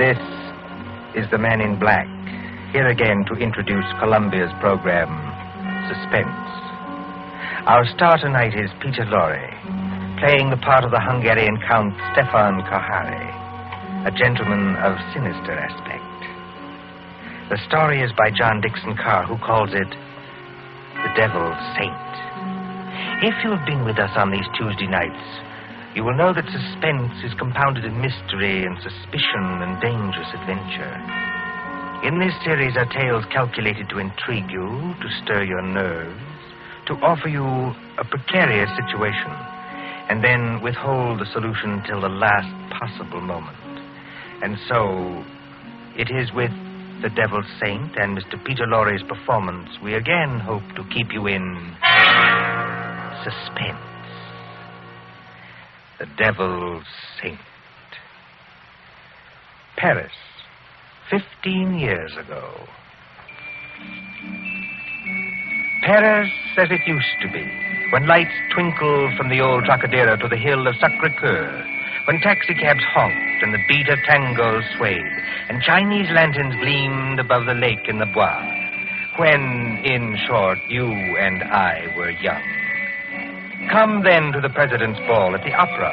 This is the Man in Black, here again to introduce Columbia's program, Suspense. Our star tonight is Peter Lorre, playing the part of the Hungarian Count Stefan Kahari, a gentleman of sinister aspect. The story is by John Dixon Carr, who calls it The Devil's Saint. If you have been with us on these Tuesday nights, you will know that suspense is compounded in mystery and suspicion and dangerous adventure. In this series are tales calculated to intrigue you, to stir your nerves, to offer you a precarious situation, and then withhold the solution till the last possible moment. And so, it is with The Devil's Saint and Mr. Peter Lorre's performance we again hope to keep you in suspense. The Devil's Saint. Paris, 15 years ago. Paris as it used to be, when lights twinkled from the old Trocadero to the hill of Sacré-Cœur, when taxicabs honked and the beat of tango swayed, and Chinese lanterns gleamed above the lake in the Bois, when, in short, you and I were young. Come then to the President's Ball at the Opera,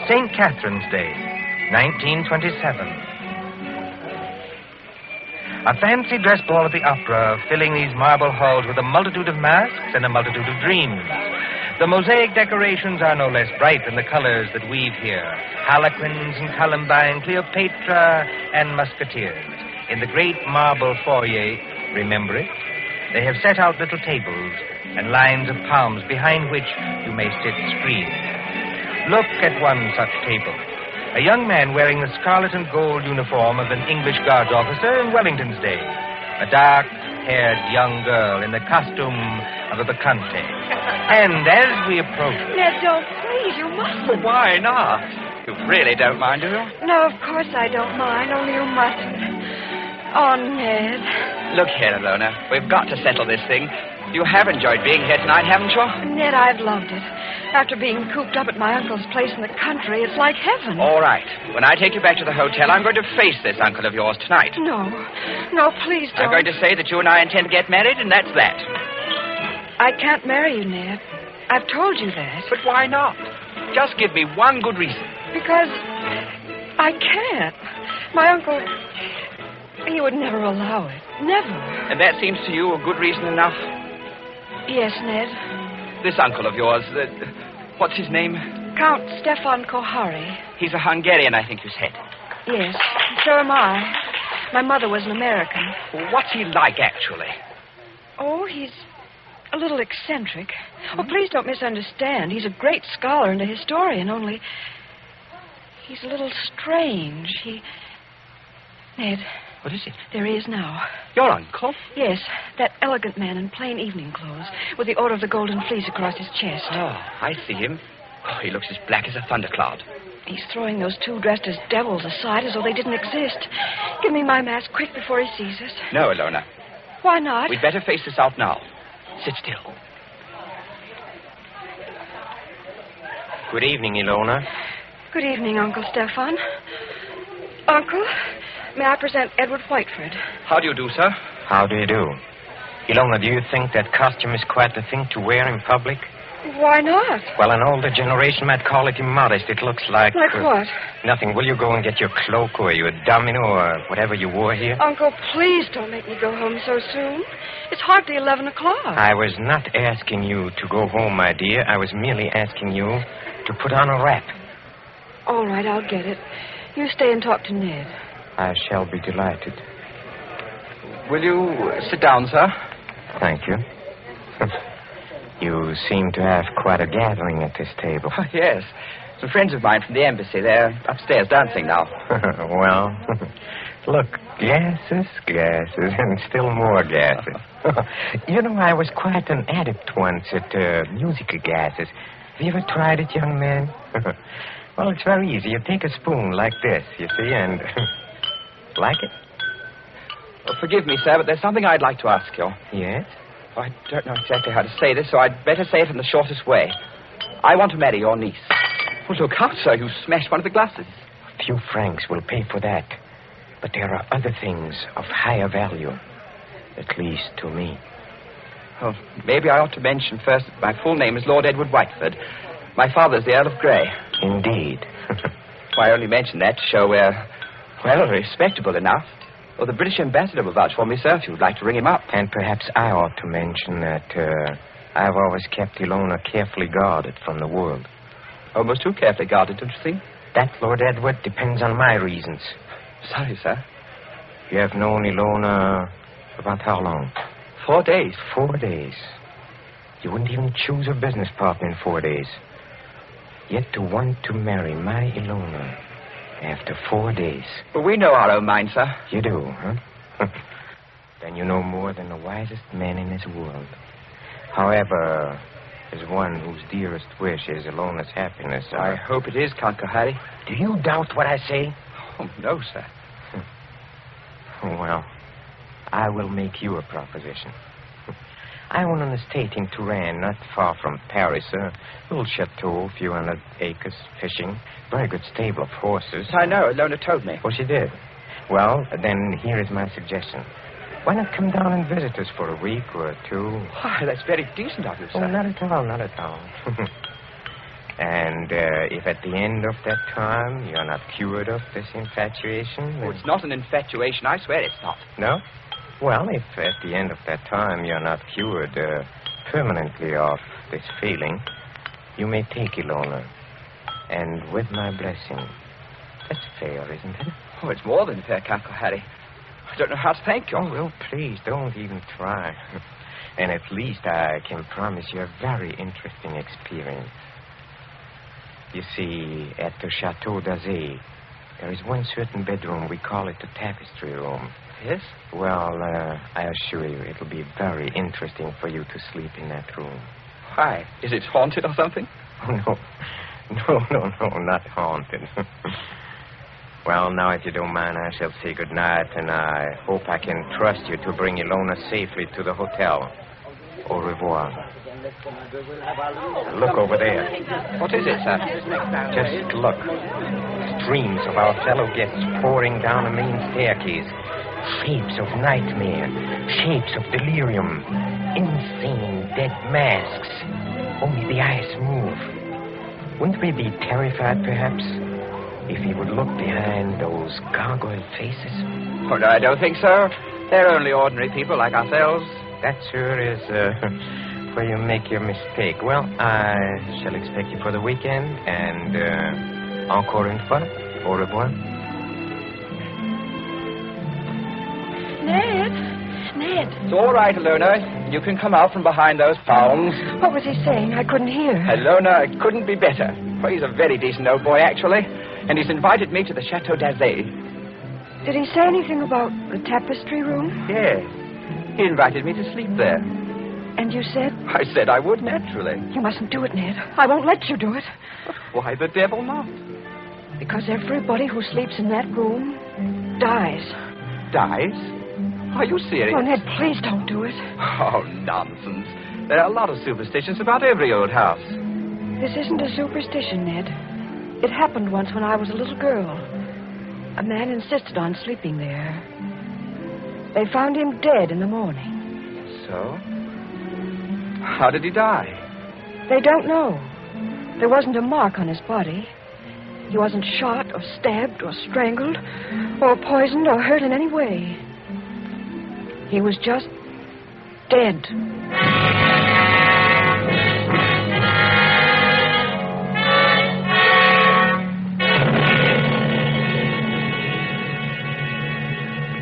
St. Catherine's Day, 1927. A fancy dress ball at the Opera, filling these marble halls with a multitude of masks and a multitude of dreams. The mosaic decorations are no less bright than the colors that weave here. Harlequins and Columbine, Cleopatra and Musketeers. In the great marble foyer, remember it? They have set out little tables and lines of palms behind which you may sit screened. Look at one such table. A young man wearing the scarlet and gold uniform of an English Guards officer in Wellington's day. A dark-haired young girl in the costume of a bacchante. And as we approach... Ned, don't, please, you mustn't. Why not? You really don't mind, do you? No, of course I don't mind, only you mustn't. Oh, Ned. Look here, Alona. We've got to settle this thing. You have enjoyed being here tonight, haven't you? Ned, I've loved it. After being cooped up at my uncle's place in the country, it's like heaven. All right. When I take you back to the hotel, I'm going to face this uncle of yours tonight. No, please don't. I'm going to say that you and I intend to get married, and that's that. I can't marry you, Ned. I've told you that. But why not? Just give me one good reason. Because I can't. My uncle, he would never allow it. Never. And that seems to you a good reason enough? Yes, Ned. This uncle of yours, what's his name? Count Stefan Kahari. He's a Hungarian, I think you said. Yes, so am I. My mother was an American. What's he like, actually? Oh, he's a little eccentric. Oh, please don't misunderstand. He's a great scholar and a historian, only he's a little strange. Ned. What is it? There he is now. Your uncle? Yes, that elegant man in plain evening clothes, with the Order of the Golden Fleece across his chest. Oh, I see him. Oh, he looks as black as a thundercloud. He's throwing those two dressed as devils aside as though they didn't exist. Give me my mask quick before he sees us. No, Alona. Why not? We'd better face this out now. Sit still. Good evening, Ilona. Good evening, Uncle Stefan. Uncle, may I present Edward Whiteford? How do you do, sir? How do you do? Ilona, do you think that costume is quite the thing to wear in public? Why not? Well, an older generation might call it immodest. It looks like... Like what? Nothing. Will you go and get your cloak or your domino or whatever you wore here? Uncle, please don't make me go home so soon. It's hardly 11 o'clock. I was not asking you to go home, my dear. I was merely asking you to put on a wrap. All right, I'll get it. You stay and talk to Ned. I shall be delighted. Will you sit down, sir? Thank you. You seem to have quite a gathering at this table. Oh, yes. Some friends of mine from the embassy. They're upstairs dancing now. Well, look, gases, and still more gases. You know, I was quite an adept once at musical gases. Have you ever tried it, young man? Well, it's very easy. You take a spoon like this, you see, and... Like it? Well, forgive me, sir, but there's something I'd like to ask you. Yes? I don't know exactly how to say this, so I'd better say it in the shortest way. I want to marry your niece. Well, look out, sir. You smashed one of the glasses. A few francs will pay for that. But there are other things of higher value, at least to me. Oh, maybe I ought to mention first that my full name is Lord Edward Whiteford. My father's the Earl of Grey. Indeed. I only mention that to show we're, well, respectable enough. Or the British ambassador will vouch for me, sir, if you would like to ring him up. And perhaps I ought to mention that I've always kept Ilona carefully guarded from the world. Almost too carefully guarded, don't you think? That, Lord Edward, depends on my reasons. Sorry, sir. You have known Ilona about how long? 4 days. 4 days. You wouldn't even choose a business partner in 4 days. Yet to want to marry my Ilona after 4 days. But we know our own minds, sir. You do, huh? Then you know more than the wisest man in this world. However, as one whose dearest wish is Ilona's happiness, I hope it is, Count Harry. Do you doubt what I say? Oh, no, sir. Well, I will make you a proposition. I own an estate in Touraine, not far from Paris. A little chateau, a few hundred acres, fishing. Very good stable of horses. I know. Ilona told me. Oh, she did? Well, then here is my suggestion. Why not come down and visit us for a week or two? Why, that's very decent of you, sir. Oh, not at all, not at all. And if at the end of that time you're not cured of this infatuation... Oh, it's not an infatuation. I swear it's not. No? Well, if at the end of that time you're not cured permanently of this feeling, you may take Ilona. And with my blessing. That's fair, isn't it? Oh, it's more than fair, Count Harry. I don't know how to thank you. Oh, well, please, don't even try. And at least I can promise you a very interesting experience. You see, at the Chateau d'Azay, there is one certain bedroom. We call it the tapestry room. Yes? Well, I assure you, it'll be very interesting for you to sleep in that room. Why? Is it haunted or something? Oh, no. No, not haunted. Well, now, if you don't mind, I shall say good night, and I hope I can trust you to bring Ilona safely to the hotel. Au revoir. Look over there. What is it, sir? Just look. Streams of our fellow guests pouring down the main staircase. Shapes of nightmare. Shapes of delirium. Insane dead masks. Only the eyes move. Wouldn't we be terrified, perhaps, if he would look behind those gargoyle faces? Oh, no, I don't think so. They're only ordinary people like ourselves. That, sir, is where you make your mistake. Well, I shall expect you for the weekend, and encore une fois, au revoir. Ned. It's all right, Ilona. You can come out from behind those palms. What was he saying? I couldn't hear. Ilona, it couldn't be better. Well, he's a very decent old boy, actually. And he's invited me to the Chateau d'Azay. Did he say anything about the tapestry room? Yes. He invited me to sleep there. And you said? I said I would, naturally. You mustn't do it, Ned. I won't let you do it. Why the devil not? Because everybody who sleeps in that room dies. Dies? Are you serious? Oh, Ned, please don't do it. Oh, nonsense. There are a lot of superstitions about every old house. This isn't a superstition, Ned. It happened once when I was a little girl. A man insisted on sleeping there. They found him dead in the morning. So? How did he die? They don't know. There wasn't a mark on his body. He wasn't shot or stabbed or strangled or poisoned or hurt in any way. He was just dead.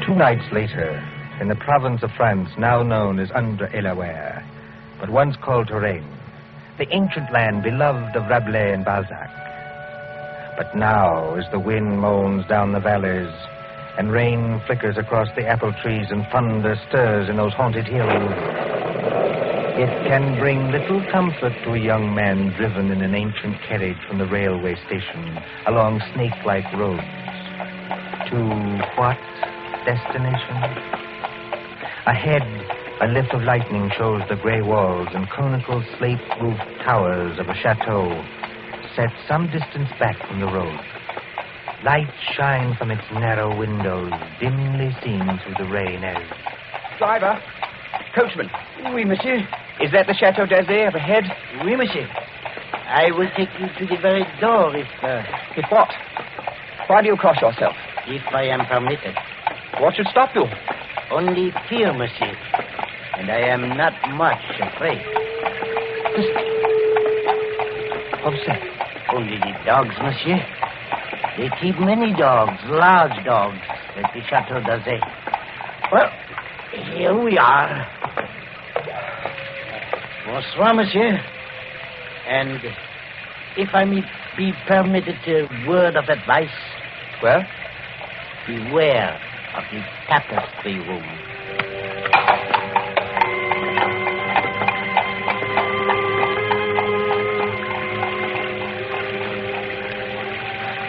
Two nights later, in the province of France now known as Indre-et-Loire, but once called Touraine, the ancient land beloved of Rabelais and Balzac. But now, as the wind moans down the valleys, and rain flickers across the apple trees, and thunder stirs in those haunted hills, it can bring little comfort to a young man driven in an ancient carriage from the railway station along snake-like roads. To what destination? Ahead, a lift of lightning shows the gray walls and conical slate-roofed towers of a chateau set some distance back from the road. Light shine from its narrow windows, dimly seen through the rain as... Driver. Coachman. Oui, monsieur. Is that the Chateau d'Azay up ahead? Oui, monsieur. I will take you to the very door if what? Why do you cross yourself? I am permitted. What should stop you? Only fear, monsieur. And I am not much afraid. What's that? Only the dogs, monsieur. They keep many dogs, large dogs, at the Chateau d'Azay. Well, here we are. Bonsoir, monsieur. And if I may be permitted a word of advice, Well? beware of the tapestry room.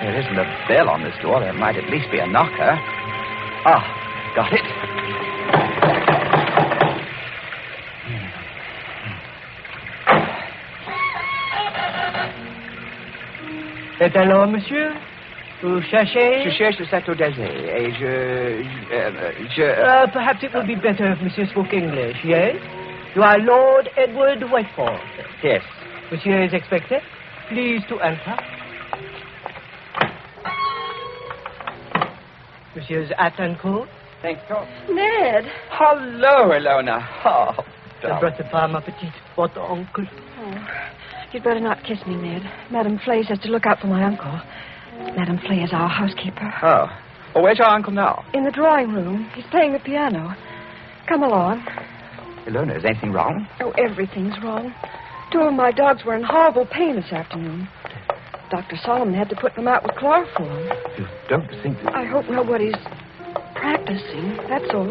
There isn't a bell on this door. There might at least be a knocker. Ah, got it. Et alors, monsieur? Vous cherchez? Je cherche le Château d'Azay et Perhaps it would be better if monsieur spoke English, yes? You are Lord Edward Whiteford. Yes. Monsieur is expected. Please to enter. Monsieur's hat and coat. Thank you. Ned. Hello, Elona. Oh, Je brought pas ma petite votre uncle. Oh, you'd better not kiss me, Ned. Madame Flay says to look out for my uncle. Madame Flay is our housekeeper. Oh. Well, where's your uncle now? In the drawing room. He's playing the piano. Come along. Elona, is anything wrong? Oh, everything's wrong. 2 of my dogs were in horrible pain this afternoon. Dr. Solomon had to put them out with chloroform. You don't think that... I hope nobody's practicing, that's all.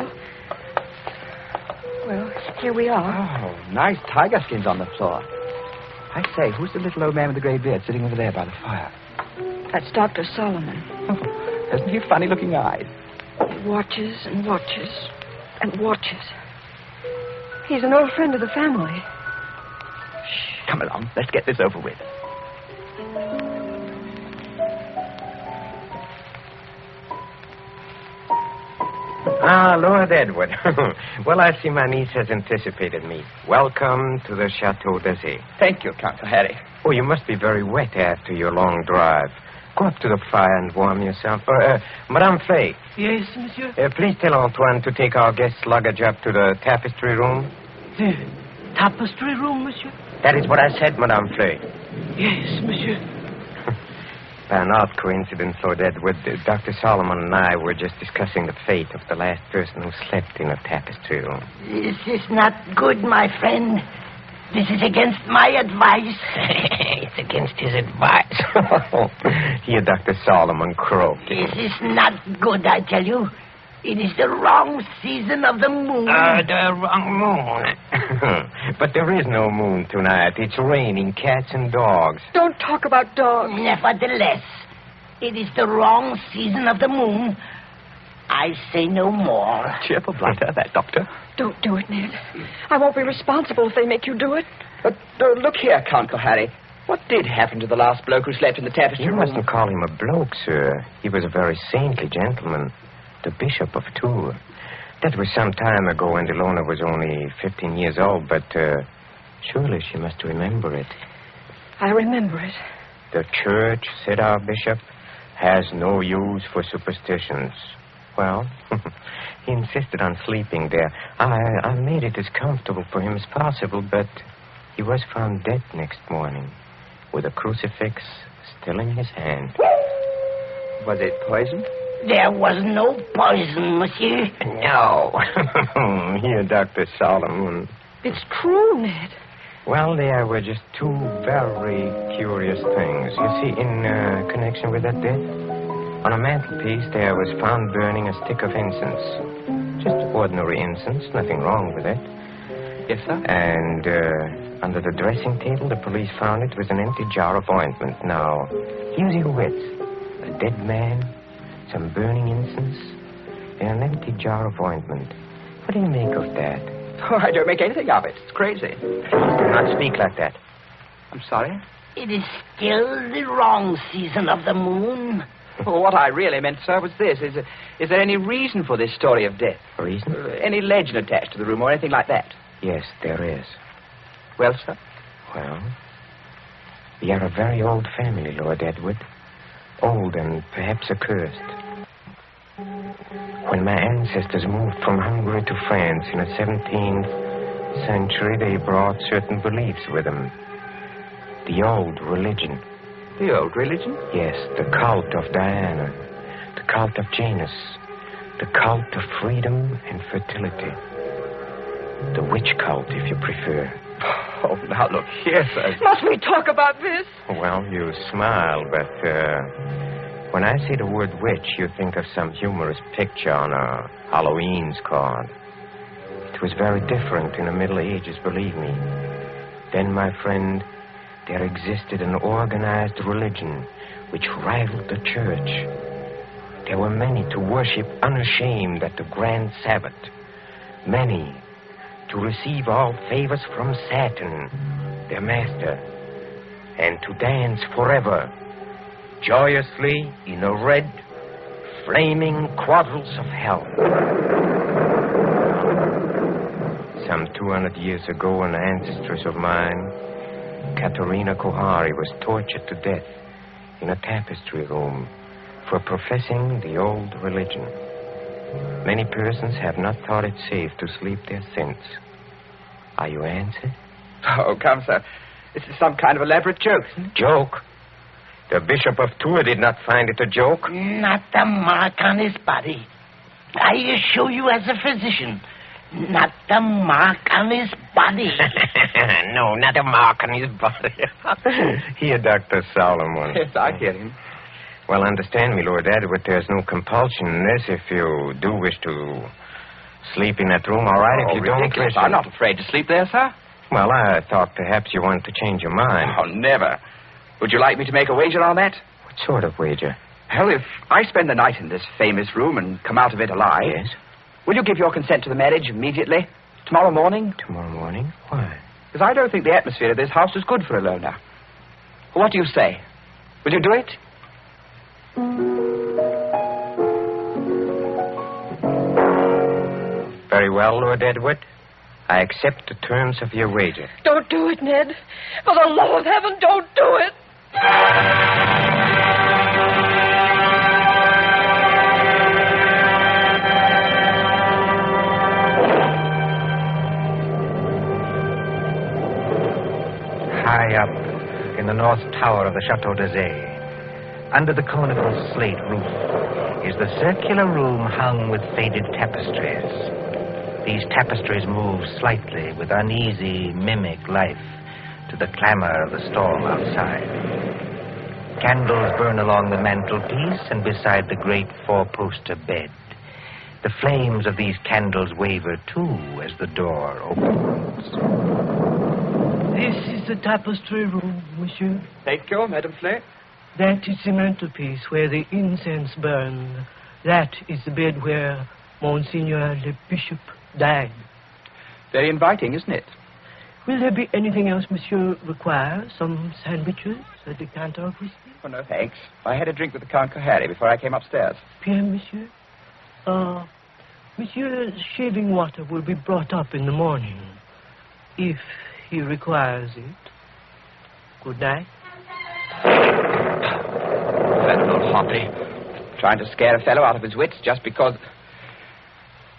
Well, here we are. Oh, nice tiger skins on the floor. I say, who's the little old man with the grey beard sitting over there by the fire? That's Dr. Solomon. Oh, hasn't he funny-looking eyes? He watches and watches and watches. He's an old friend of the family. Shh, come along. Let's get this over with. Ah, Lord Edward. Well, I see my niece has anticipated me. Welcome to the Chateau d'Azay. Thank you, Count Harry. Oh, you must be very wet after your long drive. Go up to the fire and warm yourself. Madame Flay, Yes, monsieur? please tell Antoine to take our guest's luggage up to the tapestry room. The tapestry room, monsieur? That is what I said, Madame Flay. Yes, monsieur. By an odd coincidence, Lord Edward, Dr. Solomon and I were just discussing the fate of the last person who slept in a tapestry room. This is not good, my friend. This is against my advice. It's against his advice. Here, Dr. Solomon croaked. This is not good, I tell you. It is the wrong season of the moon. The wrong moon. But there is no moon tonight. It's raining cats and dogs. Don't talk about dogs. Nevertheless, it is the wrong season of the moon. I say no more. Cheerful blunder, that doctor. Don't do it, Ned. I won't be responsible if they make you do it. But look here, Count Harry. What did happen to the last bloke who slept in the tapestry You room? mustn't call him a bloke, sir. He was a very saintly gentleman. The Bishop of Tours. That was some time ago when Delona was only 15 years old, but surely she must remember it. I remember it. The church, said our bishop, has no use for superstitions. Well, he insisted on sleeping there. I made it as comfortable for him as possible, but he was found dead next morning with a crucifix still in his hand. Was it poisoned? There was no poison, monsieur. No. Here, Dr. Solomon. It's true, Ned. Well, there were just 2 very curious things. You see, in connection with that death, on a mantelpiece there was found burning a stick of incense. Just ordinary incense, nothing wrong with it. Yes, sir. And under the dressing table, the police found it was an empty jar of ointment. Now, use your wits. A dead man, some burning incense, and an empty jar of ointment. What do you make of that? Oh, I don't make anything of it. It's crazy. Do not speak like that. I'm sorry. It is still the wrong season of the moon. Well, what I really meant, sir, was this. Is there any reason for this story of death? Reason? Any legend attached to the room or anything like that? Yes, there is. Well, sir? Well, we are a very old family, Lord Edward. Old and perhaps accursed. When my ancestors moved from Hungary to France in the 17th century, they brought certain beliefs with them. The old religion. The old religion? Yes, the cult of Diana, the cult of Janus, the cult of freedom and fertility. The witch cult, if you prefer. Oh, now look here, sir. Must we talk about this? Well, you smile, but when I say the word witch, you think of some humorous picture on a Halloween's card. It was very different in the Middle Ages, believe me. Then, my friend, there existed an organized religion which rivaled the church. There were many to worship unashamed at the grand Sabbath. Many to receive all favors from Saturn, their master, and to dance forever, joyously in the red, flaming quadrants of hell. Some 200 years ago, an ancestress of mine, Katerina Kohari, was tortured to death in a tapestry room for professing the old religion. Many persons have not thought it safe to sleep there since. Are you answered? Oh, come, sir. This is some kind of elaborate joke. Joke? The Bishop of Tours did not find it a joke. Not a mark on his body. I assure you as a physician, not a mark on his body. No, not a mark on his body. Here, Dr. Solomon. Yes, I hear him. Well, understand me, Lord Edward, there's no compulsion in this. If you do wish to sleep in that room, all right. If you don't ridiculous. wish... I'm not afraid to sleep there, sir. Well, I thought perhaps you wanted to change your mind. Oh, never. Would you like me to make a wager on that? What sort of wager? Well, if I spend the night in this famous room and come out of it alive... Yes? Will you give your consent to the marriage immediately? Tomorrow morning? Tomorrow morning? Why? Because I don't think the atmosphere of this house is good for a loner. What do you say? Will you do it? Very well, Lord Edward. I accept the terms of your wager. Don't do it, Ned. For the love of heaven, don't do it. High up in the north tower of the Chateau d'Azay, under the conical slate roof, is the circular room hung with faded tapestries. These tapestries move slightly with uneasy, mimic life to the clamor of the storm outside. Candles burn along the mantelpiece and beside the great four-poster bed. The flames of these candles waver, too, as the door opens. This is the tapestry room, monsieur. Thank you, Madame Flay. That is the mantelpiece where the incense burned. That is the bed where Monseigneur le Bishop died. Very inviting, isn't it? Will there be anything else monsieur requires? Some sandwiches? A decanter of whiskey? Oh, no, thanks. I had a drink with the Count Kohari before I came upstairs. Bien, monsieur. Monsieur's shaving water will be brought up in the morning, if he requires it. Good night. That little hoppy. Trying to scare a fellow out of his wits just because...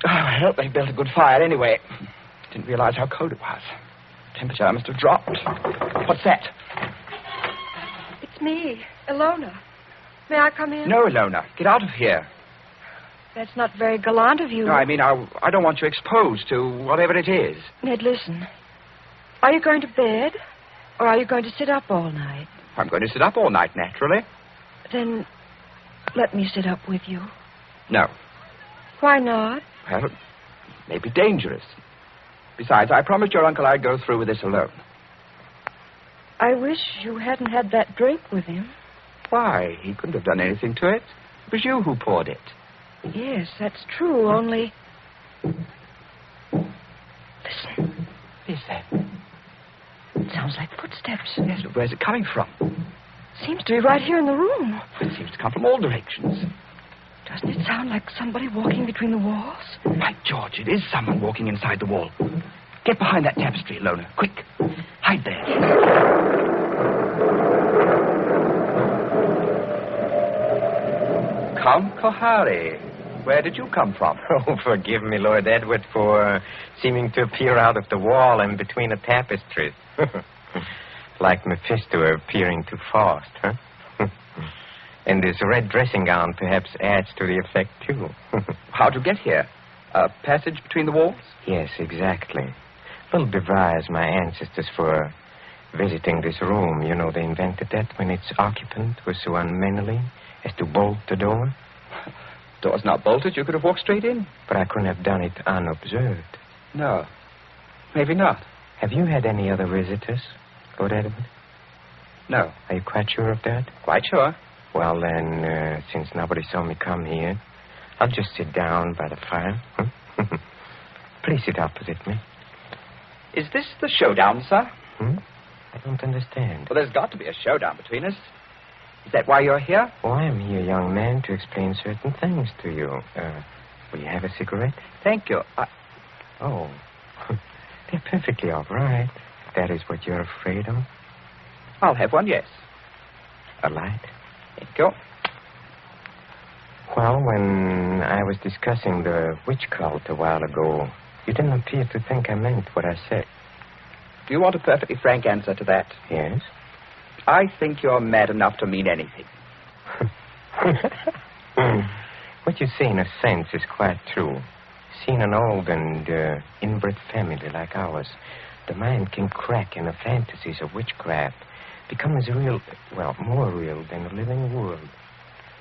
Oh, I hope they built a good fire anyway. Didn't realize how cold it was. Temperature must have dropped. What's that? It's me, Ilona. May I come in? No, Ilona. Get out of here. That's not very gallant of you. No, I mean, I don't want you exposed to whatever it is. Ned, listen. Are you going to bed, or are you going to sit up all night? I'm going to sit up all night, naturally. Then let me sit up with you. No. Why not? Well, it may be dangerous. Besides, I promised your uncle I'd go through with this alone. I wish you hadn't had that drink with him. Why? He couldn't have done anything to it. It was you who poured it. Yes, that's true, only... Listen. Is that? It sounds like footsteps. Yes, but where's it coming from? Seems to be right here in the room. It seems to come from all directions. Doesn't it sound like somebody walking between the walls? By George, it is someone walking inside the wall. Get behind that tapestry, Lona. Quick. Hide there. Count Kohari. Where did you come from? Oh, forgive me, Lord Edward, for seeming to appear out of the wall and between the tapestries. Like Mephisto appearing to Faust, huh? And this red dressing gown perhaps adds to the effect, too. How'd you get here? A passage between the walls? Yes, exactly. Well devised, my ancestors, for visiting this room. You know, they invented that when its occupant was so unmanly as to bolt the door. Door's not bolted. You could have walked straight in. But I couldn't have done it unobserved. No. Maybe not. Have you had any other visitors, Lord Edward? No. Are you quite sure of that? Quite sure. Well, then, since nobody saw me come here, I'll just sit down by the fire. Please sit opposite me. Is this the showdown, sir? I don't understand. Well, there's got to be a showdown between us. Is that why you're here? Oh, I'm here, young man, to explain certain things to you. Will you have a cigarette? Thank you. Oh, they're perfectly all right. If that is what you're afraid of. I'll have one, yes. A light? Thank you. Well, when I was discussing the witch cult a while ago, you didn't appear to think I meant what I said. Do you want a perfectly frank answer to that? Yes? I think you're mad enough to mean anything. What you say, in a sense, is quite true. Seeing an old and inbred family like ours, the mind can crack in the fantasies of witchcraft, become as real, well, more real than the living world.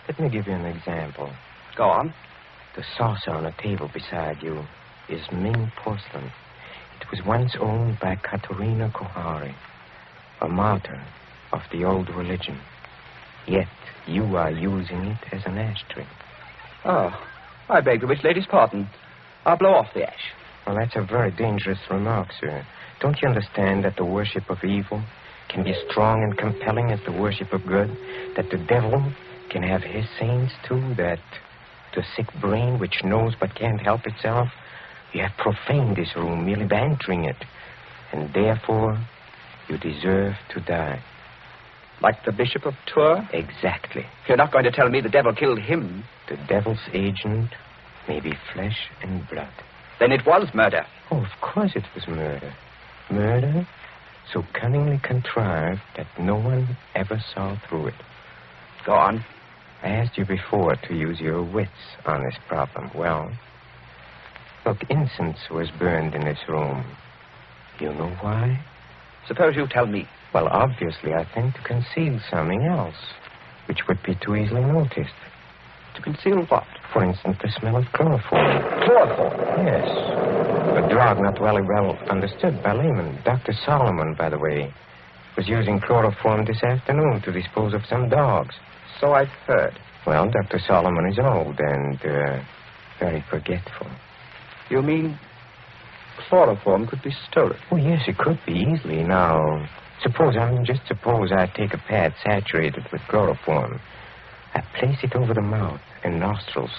Let me give you an example. Go on. The saucer on the table beside you is Ming porcelain. It was once owned by Katerina Kohari, a martyr of the old religion. Yet you are using it as an ashtray. Oh, I beg the witch lady's pardon. I'll blow off the ash. Well, that's a very dangerous remark, sir. Don't you understand that the worship of evil can be strong and compelling as the worship of good? That the devil can have his saints, too? That to a sick brain which knows but can't help itself, you have profaned this room merely by entering it. And therefore, you deserve to die. Like the Bishop of Tours? Exactly. You're not going to tell me the devil killed him? The devil's agent may be flesh and blood. Then it was murder. Oh, of course it was murder. Murder so cunningly contrived that no one ever saw through it. Go on. I asked you before to use your wits on this problem. Well, look, incense was burned in this room. You know why? Suppose you tell me. Well, obviously, I think to conceal something else, which would be too easily noticed. To conceal what? For instance, the smell of chloroform. Chloroform? Yes. A drug not well understood by laymen. Dr. Solomon, by the way, was using chloroform this afternoon to dispose of some dogs. So I've heard. Well, Dr. Solomon is old and very forgetful. You mean chloroform could be stolen? Oh, yes, it could be easily. Now, suppose I take a pad saturated with chloroform. I place it over the mouth and nostrils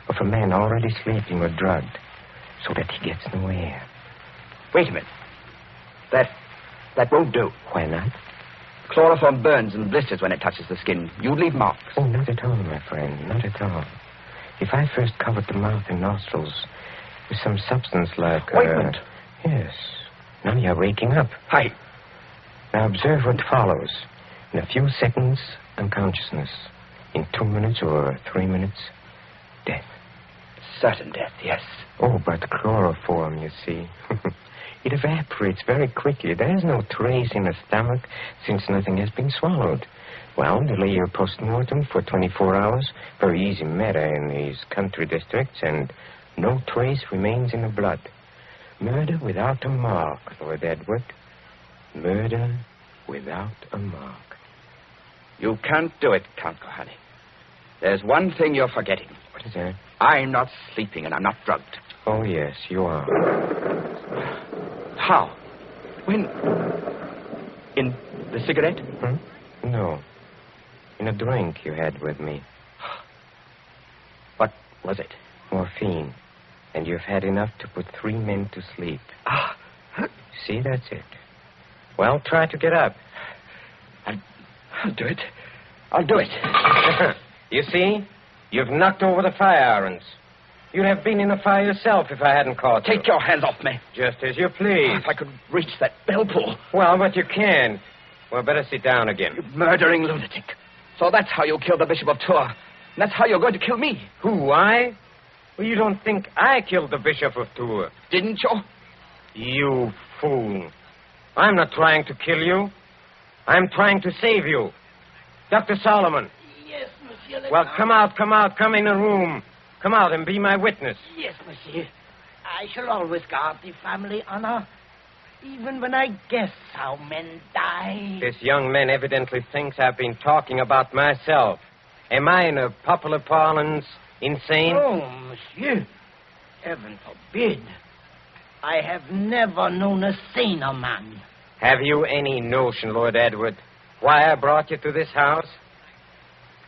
of a man already sleeping or drugged so that he gets no air. Wait a minute. That won't do. Why not? Chloroform burns and blisters when it touches the skin. You'd leave marks. Oh, not at all, my friend. Not at all. If I first covered the mouth and nostrils with some substance like... Ointment. Yes. Now you're waking up. Hi. Now observe what follows. In a few seconds, unconsciousness. In 2 minutes or 3 minutes, death. Certain death, yes. Oh, but chloroform, you see. It evaporates very quickly. There's no trace in the stomach since nothing has been swallowed. Well, delay your post-mortem for 24 hours. Very easy matter in these country districts, and no trace remains in the blood. Murder without a mark, Lord Edward. Murder without a mark. You can't do it, Count Kohani. There's one thing you're forgetting. What is that? I'm not sleeping and I'm not drugged. Oh, yes, you are. How? When? In the cigarette? No. In a drink you had with me. What was it? Morphine. And you've had enough to put 3 men to sleep. See, that's it. Well, try to get up. I'll do it. I'll do it. You see? You've knocked over the fire irons. You'd have been in the fire yourself if I hadn't caught you. Take your hands off me. Just as you please. If I could reach that bell pull. Well, but you can't. Well, better sit down again. You murdering lunatic. So that's how you killed the Bishop of Tours. And that's how you're going to kill me. Who, I? Well, you don't think I killed the Bishop of Tours? Didn't you? You fool. I'm not trying to kill you. I'm trying to save you. Dr. Solomon. Yes, monsieur. Well, come out. Come in the room. Come out and be my witness. Yes, monsieur. I shall always guard the family honor, even when I guess how men die. This young man evidently thinks I've been talking about myself. Am I, in a popular parlance, insane? Oh, monsieur. Heaven forbid. I have never known a saner man. Have you any notion, Lord Edward, why I brought you to this house?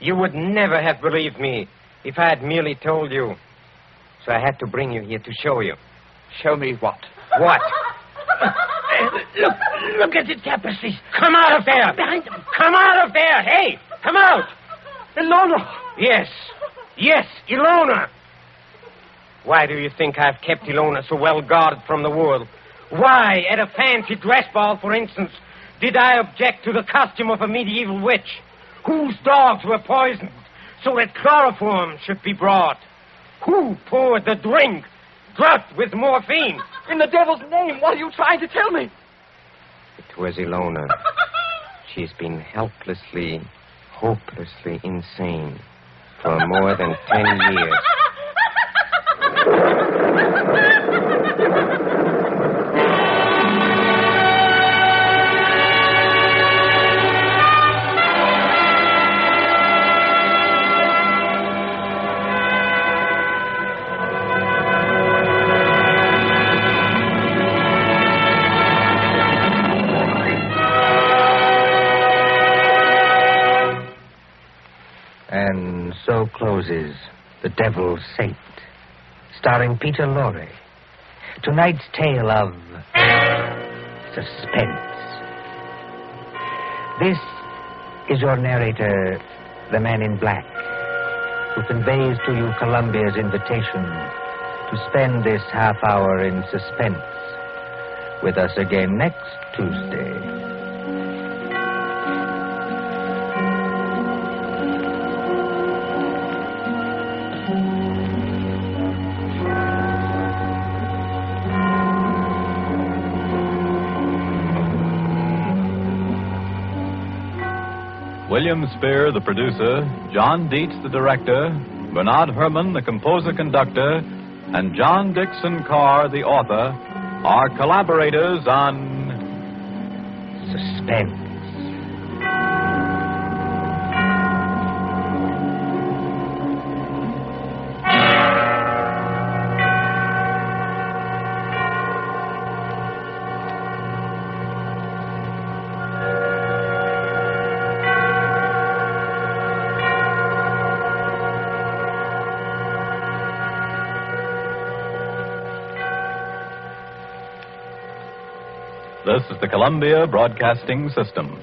You would never have believed me if I had merely told you. So I had to bring you here to show you. Show me what? What? Look at the tapestries. Come out of there! Behind them. Come out of there! Hey, come out! Ilona! Yes, Ilona! Why do you think I've kept Ilona so well guarded from the world? Why, at a fancy dress ball, for instance, did I object to the costume of a medieval witch, whose dogs were poisoned so that chloroform should be brought? Who poured the drink, drugged with morphine? In the devil's name, what are you trying to tell me? It was Ilona. She's been helplessly, hopelessly insane for more than 10 years. And so closes The Devil's Saint, starring Peter Lorre. Tonight's tale of suspense. This is your narrator, the man in black, who conveys to you Columbia's invitation to spend this half hour in suspense with us again next Tuesday. William Spear, the producer, John Dietz, the director, Bernard Herrmann, the composer-conductor, and John Dixon Carr, the author, are collaborators on Suspense. This is the Columbia Broadcasting System.